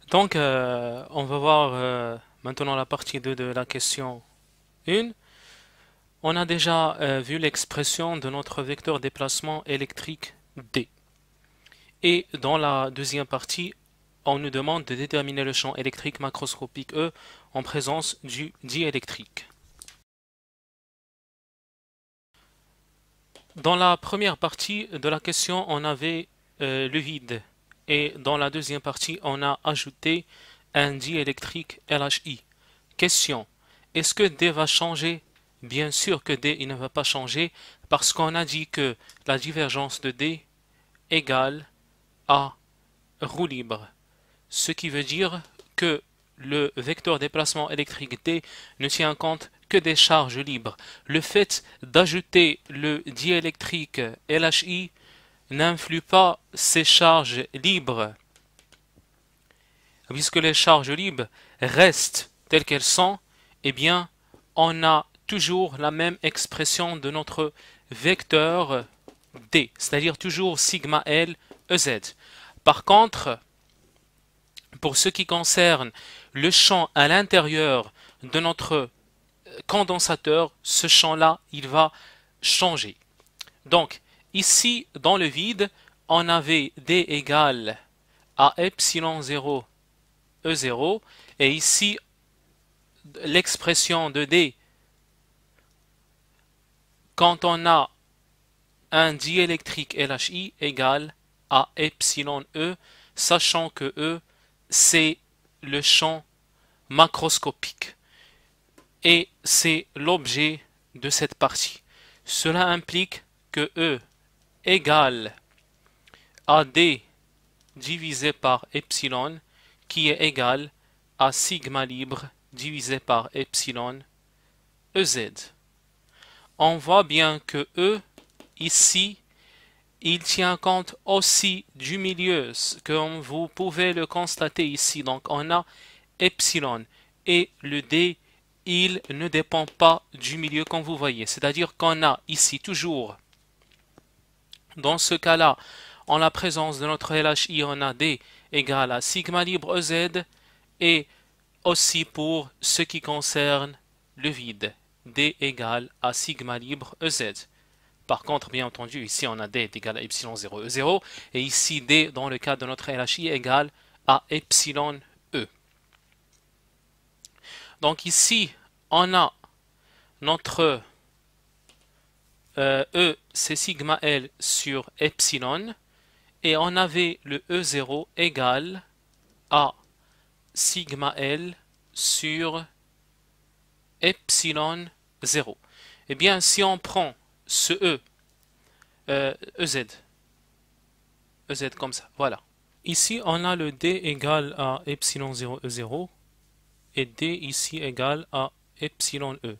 Donc, on va voir maintenant la partie 2 de la question 1. On a déjà vu l'expression de notre vecteur déplacement électrique D. Et dans la deuxième partie, on nous demande de déterminer le champ électrique macroscopique E en présence du diélectrique. Dans la première partie de la question, on avait le vide. Et dans la deuxième partie, on a ajouté un diélectrique LHI. Question. Est-ce que D va changer? Bien sûr que D il ne va pas changer parce qu'on a dit que la divergence de D égale à roue libre. Ce qui veut dire que le vecteur déplacement électrique D ne tient compte que des charges libres. Le fait d'ajouter le diélectrique LHI n'influe pas ces charges libres, puisque les charges libres restent telles qu'elles sont. Eh bien, on a toujours la même expression de notre vecteur D, c'est-à-dire toujours sigma L EZ. Par contre, pour ce qui concerne le champ à l'intérieur de notre condensateur, ce champ-là, il va changer. Donc, ici, dans le vide, on avait D égale à epsilon 0 E0, et ici, l'expression de D, quand on a un diélectrique LHI égale à epsilon E, sachant que E, c'est le champ macroscopique. Et c'est l'objet de cette partie. Cela implique que E égale à D divisé par epsilon, qui est égal à sigma libre divisé par epsilon EZ. On voit bien que E, ici, il tient compte aussi du milieu, comme vous pouvez le constater ici. Donc on a epsilon et le D, il ne dépend pas du milieu comme vous voyez. C'est-à-dire qu'on a ici toujours, dans ce cas-là, en la présence de notre LHI, on a D égale à sigma libre EZ, et aussi pour ce qui concerne le vide, D égale à sigma libre EZ. Par contre, bien entendu, ici on a D est égal à epsilon 0 E0, et ici D dans le cas de notre LHI est égal à epsilon E. Donc ici, on a notre E, c'est sigma L sur epsilon, et on avait le E0 égal à sigma L sur epsilon 0. Eh bien, si on prend ce EZ, EZ comme ça, voilà. Ici, on a le D égal à epsilon 0 E0, et D ici égal à epsilon E.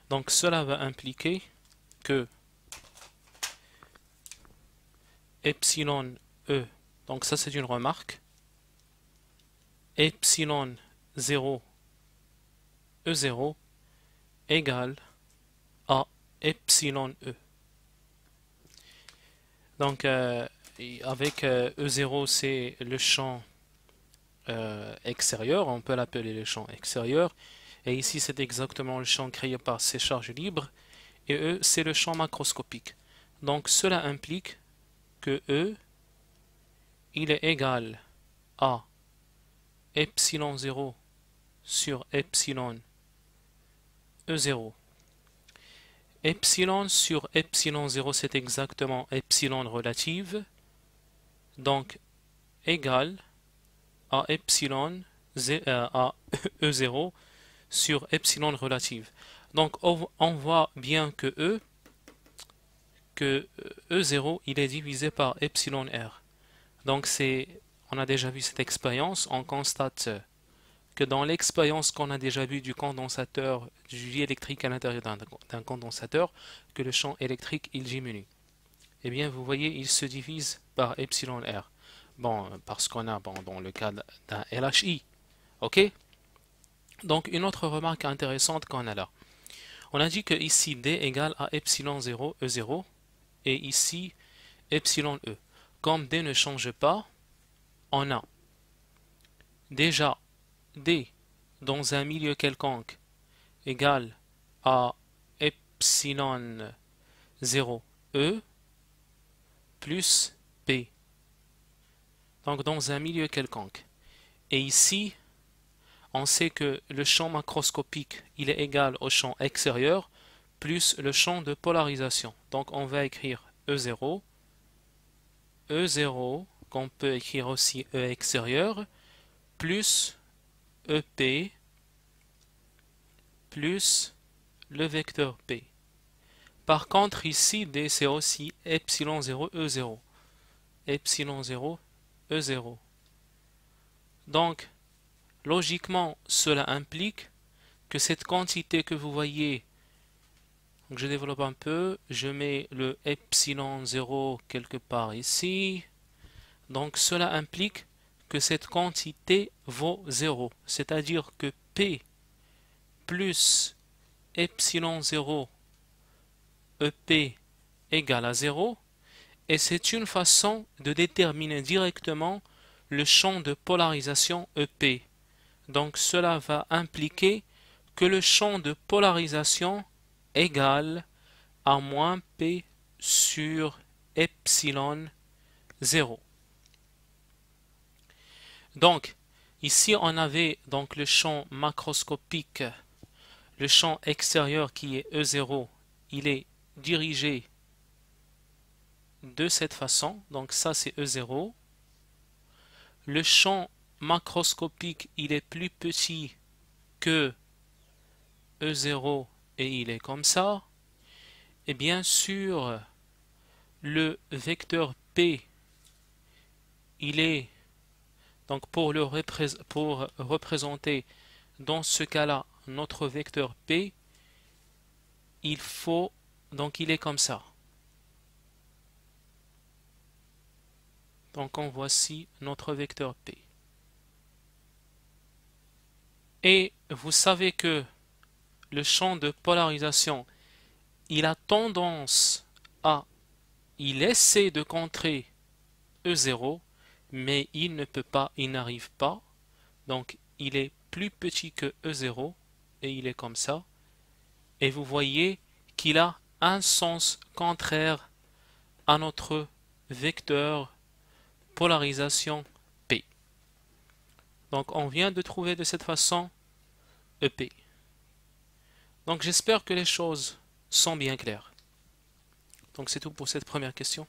Donc cela va impliquer que epsilon E, donc ça c'est une remarque, epsilon 0 E0 égale à epsilon E. Donc avec E0 c'est le champ extérieur, on peut l'appeler le champ extérieur, et ici c'est exactement le champ créé par ces charges libres, et E c'est le champ macroscopique. Donc cela implique que E il est égal à epsilon 0 sur epsilon E0. Epsilon sur epsilon 0 c'est exactement epsilon relative, donc égal à epsilon à E0 sur epsilon relative. Donc on voit bien que E0 il est divisé par epsilon R. Donc on a déjà vu cette expérience, on constate que dans l'expérience qu'on a déjà vue du condensateur, du jet électrique à l'intérieur d'un condensateur, que le champ électrique il diminue. Eh bien vous voyez il se divise par epsilon R. Bon, parce qu'on a dans le cas d'un LHI. Ok? Donc une autre remarque intéressante qu'on a là. On a dit que ici D égale à epsilon 0 E0 et ici epsilon E. Comme D ne change pas, on a déjà D dans un milieu quelconque égale à epsilon 0 E plus P. Donc dans un milieu quelconque. Et ici, on sait que le champ macroscopique il est égal au champ extérieur plus le champ de polarisation. Donc on va écrire E0, E0, qu'on peut écrire aussi E extérieur, plus EP, plus le vecteur P. Par contre, ici, D, c'est aussi epsilon 0, E0. Epsilon 0, E0. Donc, logiquement, cela implique que cette quantité que vous voyez, donc je développe un peu, je mets le epsilon 0 quelque part ici. Donc, cela implique que cette quantité vaut 0. C'est-à-dire que P plus epsilon 0 EP égale à 0, et c'est une façon de déterminer directement le champ de polarisation EP. Donc cela va impliquer que le champ de polarisation égale à moins P sur epsilon 0. Donc ici on avait donc le champ macroscopique, le champ extérieur qui est E0, il est dirigé de cette façon, donc ça c'est E0. Le champ macroscopique il est plus petit que E0 et il est comme ça. Et bien sûr, le vecteur P, il est, donc pour représenter dans ce cas-là notre vecteur P, il faut, donc il est comme ça. Donc en voici notre vecteur P. Et vous savez que le champ de polarisation, il a tendance à, il essaie de contrer E0, mais il ne peut pas, il n'arrive pas. Donc il est plus petit que E0 et il est comme ça. Et vous voyez qu'il a un sens contraire à notre vecteur polarisation P. Donc on vient de trouver de cette façon EP. Donc j'espère que les choses sont bien claires. Donc c'est tout pour cette première question.